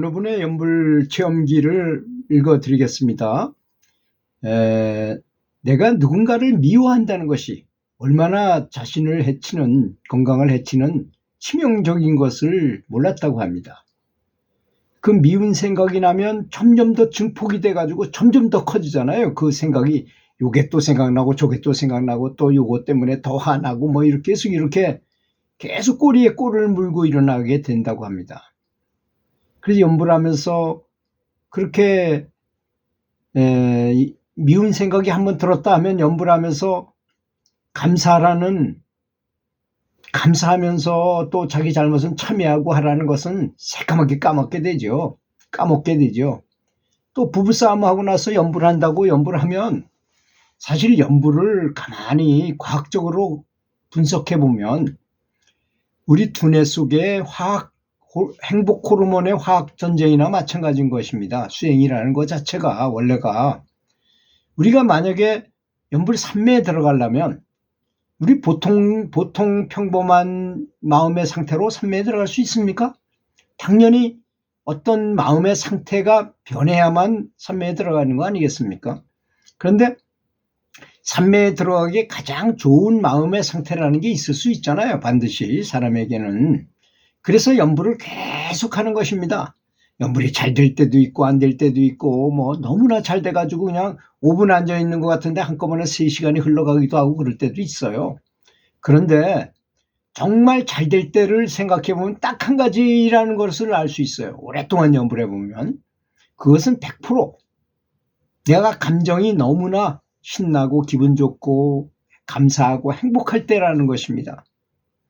어느 분의 연불 체험기를 읽어드리겠습니다. 내가 누군가를 미워한다는 것이 얼마나 자신을 해치는, 건강을 해치는 치명적인 것을 몰랐다고 합니다. 그 미운 생각이 나면 점점 더 증폭이 돼가지고 점점 더 커지잖아요. 그 생각이 요게 또 생각나고 저게 또 생각나고 또 요거 때문에 더 화나고 뭐 이렇게 계속 꼬리에 꼬리를 물고 일어나게 된다고 합니다. 그래서 연불을 하면서 그렇게 미운 생각이 한번 들었다 하면 연불을 하면서 감사하면서 또 자기 잘못은 참여하고 하라는 것은 새까맣게 까먹게 되죠. 또 부부싸움 하고 나서 연불을 한다고 연불을 하면 사실 연불을 가만히 과학적으로 분석해 보면 우리 두뇌 속에 행복 호르몬의 화학 전쟁이나 마찬가지인 것입니다. 수행이라는 것 자체가 원래가 우리가 만약에 연불 삼매에 들어가려면 우리 보통 평범한 마음의 상태로 삼매에 들어갈 수 있습니까? 당연히 어떤 마음의 상태가 변해야만 삼매에 들어가는 거 아니겠습니까? 그런데 삼매에 들어가기 가장 좋은 마음의 상태라는 게 있을 수 있잖아요. 반드시 사람에게는. 그래서 연불을 계속하는 것입니다. 연불이 잘 될 때도 있고 안 될 때도 있고 뭐 너무나 잘 돼가지고 그냥 5분 앉아 있는 것 같은데 한꺼번에 3시간이 흘러가기도 하고 그럴 때도 있어요. 그런데 정말 잘 될 때를 생각해 보면 딱 한 가지라는 것을 알 수 있어요. 오랫동안 연불해 보면 그것은 100% 내가 감정이 너무나 신나고 기분 좋고 감사하고 행복할 때라는 것입니다.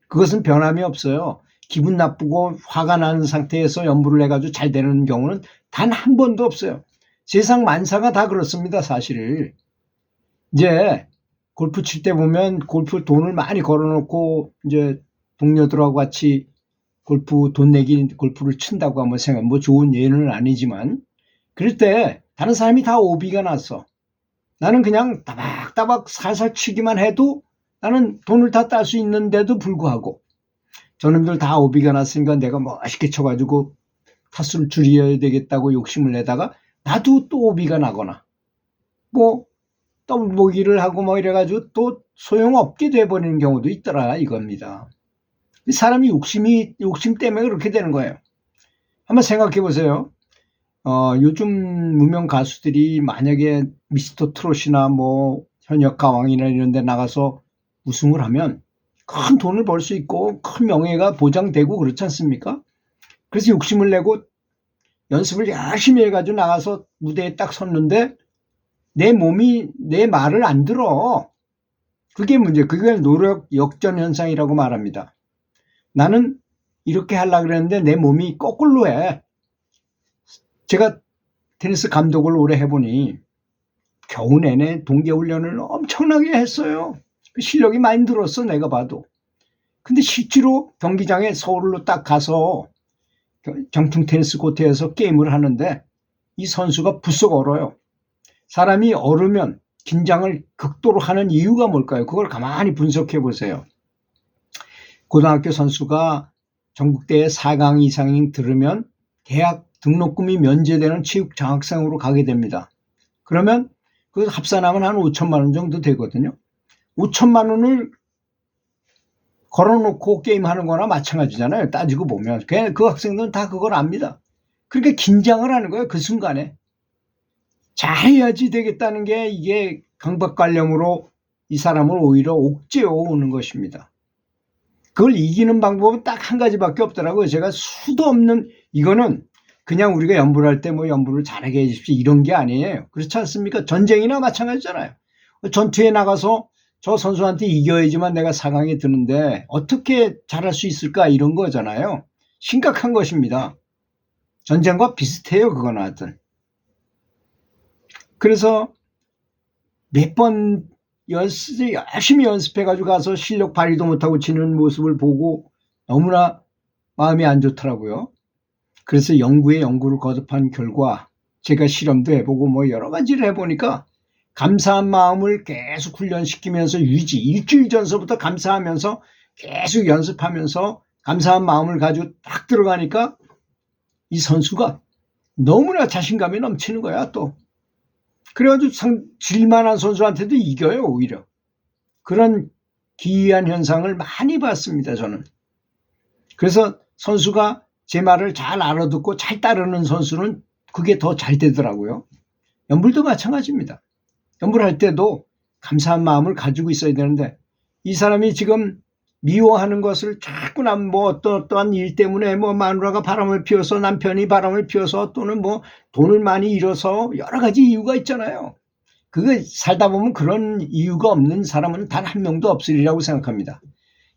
그것은 변함이 없어요. 기분 나쁘고 화가 나는 상태에서 연불을 해가지고 잘 되는 경우는 단 한 번도 없어요. 세상 만사가 다 그렇습니다. 사실 이제 골프 칠 때 보면 골프 돈을 많이 걸어놓고 이제 동료들하고 같이 돈 내기 골프를 친다고 한번 생각, 뭐 좋은 예는 아니지만 그럴 때 다른 사람이 다 오비가 났어. 나는 그냥 따박따박 살살 치기만 해도 나는 돈을 다 딸 수 있는데도 불구하고 저놈들 다 오비가 났으니까 내가 멋있게 쳐가지고 타수를 줄여야 되겠다고 욕심을 내다가 나도 또 오비가 나거나 뭐 더블 보기를 하고 뭐 이래가지고 또 소용없게 돼버리는 경우도 있더라 이겁니다. 사람이 욕심 때문에 그렇게 되는 거예요. 한번 생각해 보세요. 요즘 무명 가수들이 만약에 미스터 트롯이나 뭐 현역 가왕이나 이런 데 나가서 우승을 하면 큰 돈을 벌 수 있고 큰 명예가 보장되고 그렇지 않습니까? 그래서 욕심을 내고 연습을 열심히 해가지고 나가서 무대에 딱 섰는데 내 몸이 내 말을 안 들어. 그게 문제. 그게 노력 역전 현상이라고 말합니다. 나는 이렇게 하려고 그랬는데 내 몸이 거꾸로 해. 제가 테니스 감독을 오래 해보니 겨우 내내 동계훈련을 엄청나게 했어요. 실력이 많이 늘었어 내가 봐도. 근데 실제로 경기장에 서울로 딱 가서 정품 테니스 코트에서 게임을 하는데 이 선수가 부쩍 얼어요. 사람이 얼으면 긴장을 극도로 하는 이유가 뭘까요? 그걸 가만히 분석해 보세요. 고등학교 선수가 전국대회 4강 이상이 들으면 대학 등록금이 면제되는 체육 장학생으로 가게 됩니다. 그러면 그 합산하면 한 5천만 원 정도 되거든요. 5천만 원을 걸어놓고 게임하는 거나 마찬가지잖아요. 따지고 보면. 그 학생들은 다 그걸 압니다. 그러니까 긴장을 하는 거예요. 그 순간에. 잘해야지 되겠다는 게 이게 강박관념으로 이 사람을 오히려 옥죄어 오는 것입니다. 그걸 이기는 방법은 딱 한 가지밖에 없더라고요. 제가 수도 없는 이거는 그냥 우리가 연불할 때 뭐 연불을 잘하게 해주십시오 이런 게 아니에요. 그렇지 않습니까? 전쟁이나 마찬가지잖아요. 전투에 나가서 저 선수한테 이겨야지만 내가 4강에 드는데 어떻게 잘할 수 있을까 이런 거잖아요. 심각한 것입니다. 전쟁과 비슷해요. 그건 하여튼. 그래서 몇 번 열심히 연습해가지고 가서 실력 발휘도 못하고 지는 모습을 보고 너무나 마음이 안 좋더라고요. 그래서 연구를 거듭한 결과 제가 실험도 해보고 뭐 여러 가지를 해보니까 감사한 마음을 계속 훈련시키면서 일주일 전서부터 감사하면서 계속 연습하면서 감사한 마음을 가지고 딱 들어가니까 이 선수가 너무나 자신감이 넘치는 거야 또. 그래가지고 질만한 선수한테도 이겨요 오히려. 그런 기이한 현상을 많이 봤습니다 저는. 그래서 선수가 제 말을 잘 알아듣고 잘 따르는 선수는 그게 더 잘 되더라고요. 연불도 마찬가지입니다. 연불할 때도 감사한 마음을 가지고 있어야 되는데 이 사람이 지금 미워하는 것을 자꾸나 뭐 어떠한 일 때문에 뭐 마누라가 바람을 피워서 남편이 바람을 피워서 또는 뭐 돈을 많이 잃어서 여러 가지 이유가 있잖아요. 그거 살다 보면 그런 이유가 없는 사람은 단 한 명도 없으리라고 생각합니다.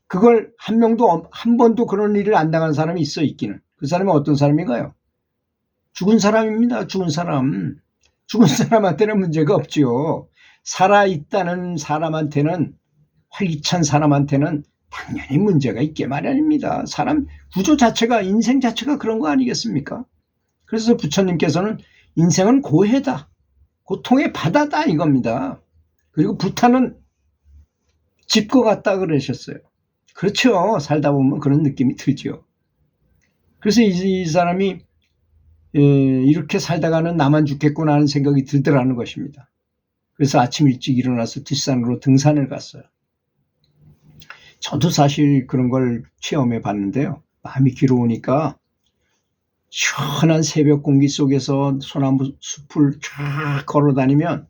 그걸 한 번도 그런 일을 안 당한 사람이 있기는. 그 사람이 어떤 사람인가요? 죽은 사람입니다. 죽은 사람. 죽은 사람한테는 문제가 없지요. 살아있다는 사람한테는, 활기찬 사람한테는 당연히 문제가 있게 마련입니다. 사람 구조 자체가, 인생 자체가 그런 거 아니겠습니까? 그래서 부처님께서는 인생은 고해다, 고통의 바다다 이겁니다. 그리고 불타는 집과 같다 그러셨어요. 그렇죠. 살다 보면 그런 느낌이 들죠. 그래서 이 사람이 이렇게 살다가는 나만 죽겠구나 하는 생각이 들더라는 것입니다. 그래서 아침 일찍 일어나서 뒷산으로 등산을 갔어요. 저도 사실 그런 걸 체험해 봤는데요. 마음이 기로우니까 시원한 새벽 공기 속에서 소나무 숲을 쫙 걸어 다니면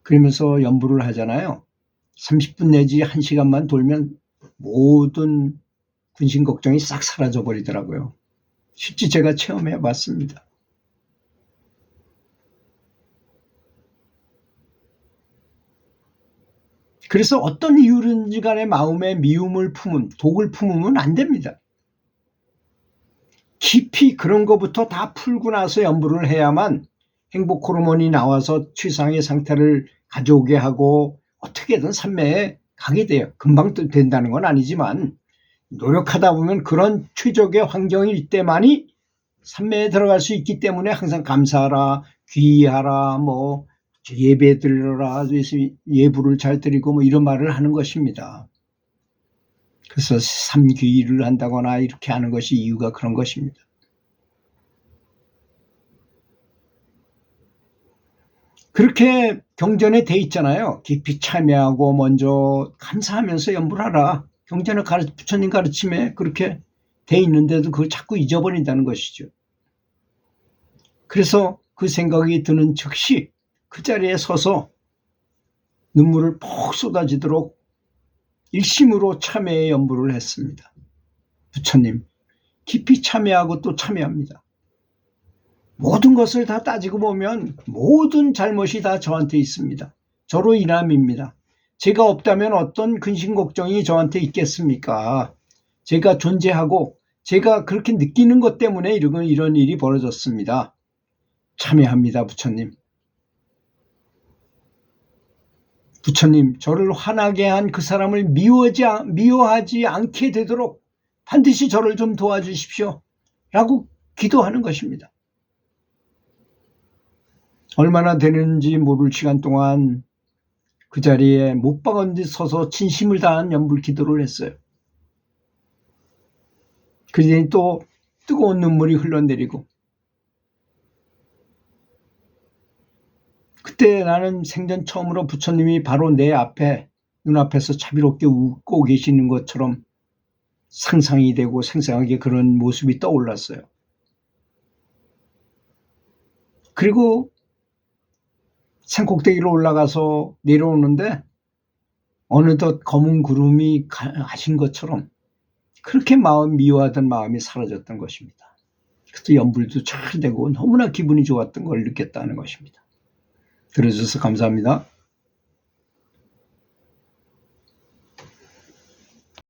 그러면서 연불을 하잖아요. 30분 내지 1시간만 돌면 모든 근심 걱정이 싹 사라져 버리더라고요. 실제 제가 체험해 봤습니다. 그래서 어떤 이유든지 간에 마음에 미움을 독을 품으면 안 됩니다. 깊이 그런 것부터 다 풀고 나서 연불을 해야만 행복 호르몬이 나와서 최상의 상태를 가져오게 하고 어떻게든 산매에 가게 돼요. 금방 된다는 건 아니지만 노력하다 보면 그런 최적의 환경일 때만이 산매에 들어갈 수 있기 때문에 항상 감사하라, 귀의하라, 뭐 예배 드리라, 예불을 잘 드리고 뭐 이런 말을 하는 것입니다. 그래서 삼귀의를 한다거나 이렇게 하는 것이 이유가 그런 것입니다. 그렇게 경전에 돼 있잖아요. 깊이 참여하고 먼저 감사하면서 연불하라. 경전에 부처님 가르침에 그렇게 돼 있는데도 그걸 자꾸 잊어버린다는 것이죠. 그래서 그 생각이 드는 즉시 그 자리에 서서 눈물을 푹 쏟아지도록 일심으로 참회의 연불을 했습니다. 부처님, 깊이 참회하고 또 참회합니다. 모든 것을 다 따지고 보면 모든 잘못이 다 저한테 있습니다. 저로 인함입니다. 제가 없다면 어떤 근심 걱정이 저한테 있겠습니까? 제가 존재하고 제가 그렇게 느끼는 것 때문에 이런 일이 벌어졌습니다. 참회합니다, 부처님. 부처님, 저를 화나게 한 그 사람을 미워하지 않게 되도록 반드시 저를 좀 도와주십시오. 라고 기도하는 것입니다. 얼마나 되는지 모를 시간 동안 그 자리에 못 박은 듯 서서 진심을 다한 연불 기도를 했어요. 그러니 또 뜨거운 눈물이 흘러내리고 그때 나는 생전 처음으로 부처님이 바로 내 앞에 눈앞에서 자비롭게 웃고 계시는 것처럼 상상이 되고 생생하게 그런 모습이 떠올랐어요. 그리고 산꼭대기로 올라가서 내려오는데 어느덧 검은 구름이 가신 것처럼 그렇게 미워하던 마음이 사라졌던 것입니다. 그래서 연불도 잘 되고 너무나 기분이 좋았던 걸 느꼈다는 것입니다. 들어주셔서 감사합니다.